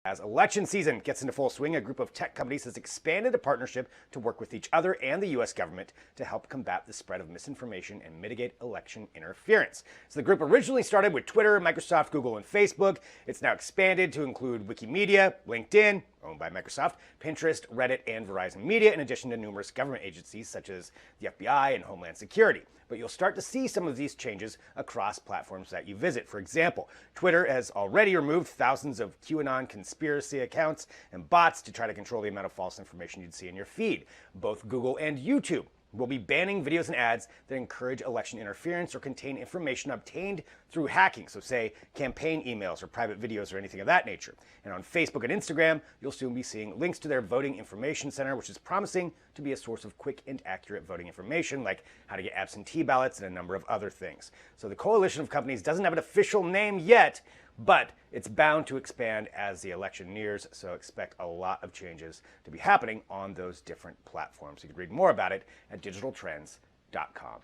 As election season gets into full swing, a group of tech companies has expanded a partnership to work with each other and the U.S. government to help combat the spread of misinformation and mitigate election interference. So the group originally started with Twitter, Microsoft, Google, and Facebook. It's now expanded to include Wikimedia, LinkedIn, owned by Microsoft, Pinterest, Reddit, and Verizon Media, in addition to numerous government agencies such as the FBI and Homeland Security. But you'll start to see some of these changes across platforms that you visit. For example, Twitter has already removed thousands of QAnon conspiracy accounts and bots to try to control the amount of false information you'd see in your feed. Both Google and YouTube will be banning videos and ads that encourage election interference or contain information obtained through hacking, so say campaign emails or private videos or anything of that nature. And on Facebook and Instagram, you'll soon be seeing links to their voting information center, which is promising to be a source of quick and accurate voting information, like how to get absentee ballots and a number of other things. So the coalition of companies doesn't have an official name yet, but it's bound to expand as the election nears, so expect a lot of changes to be happening on those different platforms. You can read more about it at digitaltrends.com.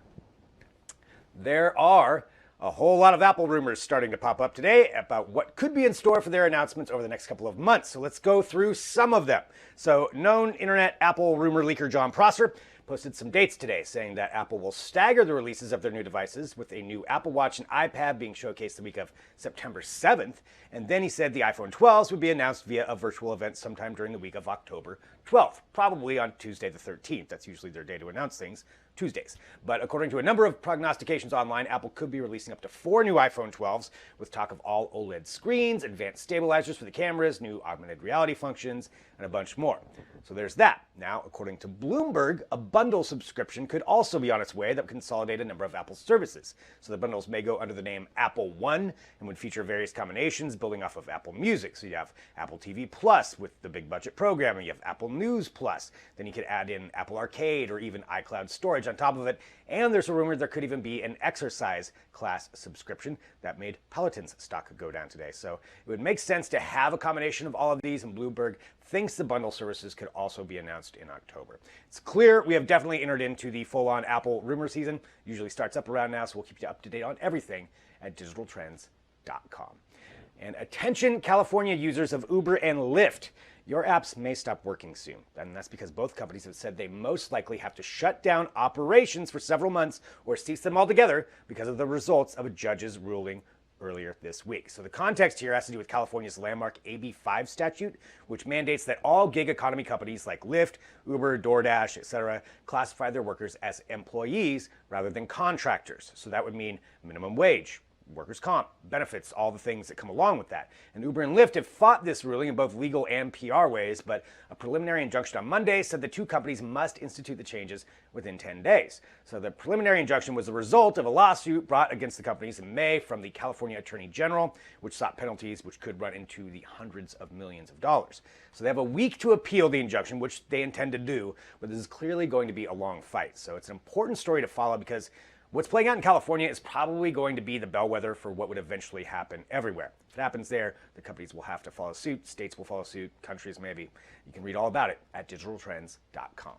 There are a whole lot of Apple rumors starting to pop up today about what could be in store for their announcements over the next couple of months. So let's go through some of them. So known internet Apple rumor leaker John Prosser posted some dates today saying that Apple will stagger the releases of their new devices, with a new Apple Watch and iPad being showcased the week of September 7th. And then he said the iPhone 12s would be announced via a virtual event sometime during the week of October 12th, probably on Tuesday the 13th. That's usually their day to announce things, Tuesdays. But according to a number of prognostications online, Apple could be releasing up to 4 new iPhone 12s, with talk of all OLED screens, advanced stabilizers for the cameras, new augmented reality functions, and a bunch more. So there's that. Now, according to Bloomberg, a bundle subscription could also be on its way that would consolidate a number of Apple services. So the bundles may go under the name Apple One and would feature various combinations building off of Apple Music. So you have Apple TV Plus with the big budget programming, you have Apple News Plus, then you could add in Apple Arcade or even iCloud storage on top of it. And there's a rumor there could even be an exercise class subscription that made Peloton's stock go down today. So it would make sense to have a combination of all of these, and Bloomberg thinks the bundle services could also be announced in October. It's clear we have definitely entered into the full-on Apple rumor season. Usually starts up around now, so we'll keep you up to date on everything at digitaltrends.com. And attention California users of Uber and Lyft. Your apps may stop working soon, and that's because both companies have said they most likely have to shut down operations for several months or cease them altogether because of the results of a judge's ruling earlier this week. So the context here has to do with California's landmark AB 5 statute, which mandates that all gig economy companies like Lyft, Uber, DoorDash, etc. classify their workers as employees rather than contractors. So that would mean minimum wage, workers' comp, benefits, all the things that come along with that. And Uber and Lyft have fought this ruling in both legal and PR ways, but a preliminary injunction on Monday said the two companies must institute the changes within 10 days. So the preliminary injunction was the result of a lawsuit brought against the companies in May from the California Attorney General, which sought penalties which could run into the hundreds of millions of dollars. So they have a week to appeal the injunction, which they intend to do, but this is clearly going to be a long fight. So it's an important story to follow because what's playing out in California is probably going to be the bellwether for what would eventually happen everywhere. If it happens there, the companies will have to follow suit, states will follow suit, countries maybe. You can read all about it at digitaltrends.com.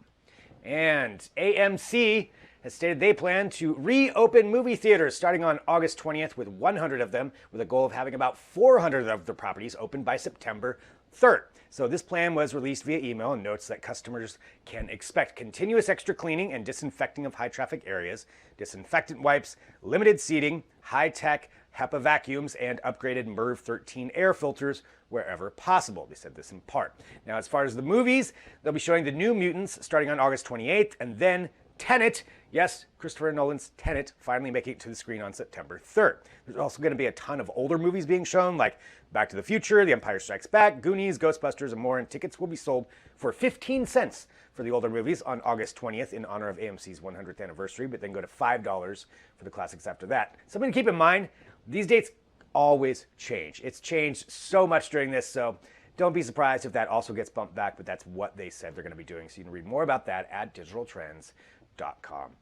And AMC has stated they plan to reopen movie theaters starting on August 20th with 100 of them, with a goal of having about 400 of the properties open by September 3rd. So this plan was released via email and notes that customers can expect continuous extra cleaning and disinfecting of high traffic areas, disinfectant wipes, limited seating, high-tech HEPA vacuums, and upgraded MERV 13 air filters wherever possible. They said this in part. Now, as far as the movies, they'll be showing The New Mutants starting on August 28th, and then Tenet, yes, Christopher Nolan's Tenet, finally making it to the screen on September 3rd. There's also going to be a ton of older movies being shown, like Back to the Future, The Empire Strikes Back, Goonies, Ghostbusters, and more, and tickets will be sold for 15 cents for the older movies on August 20th in honor of AMC's 100th anniversary, but then go to $5 for the classics after that. Something to keep in mind, these dates always change. It's changed so much during this, so don't be surprised if that also gets bumped back, but that's what they said they're going to be doing. So you can read more about that at digitaltrends.com.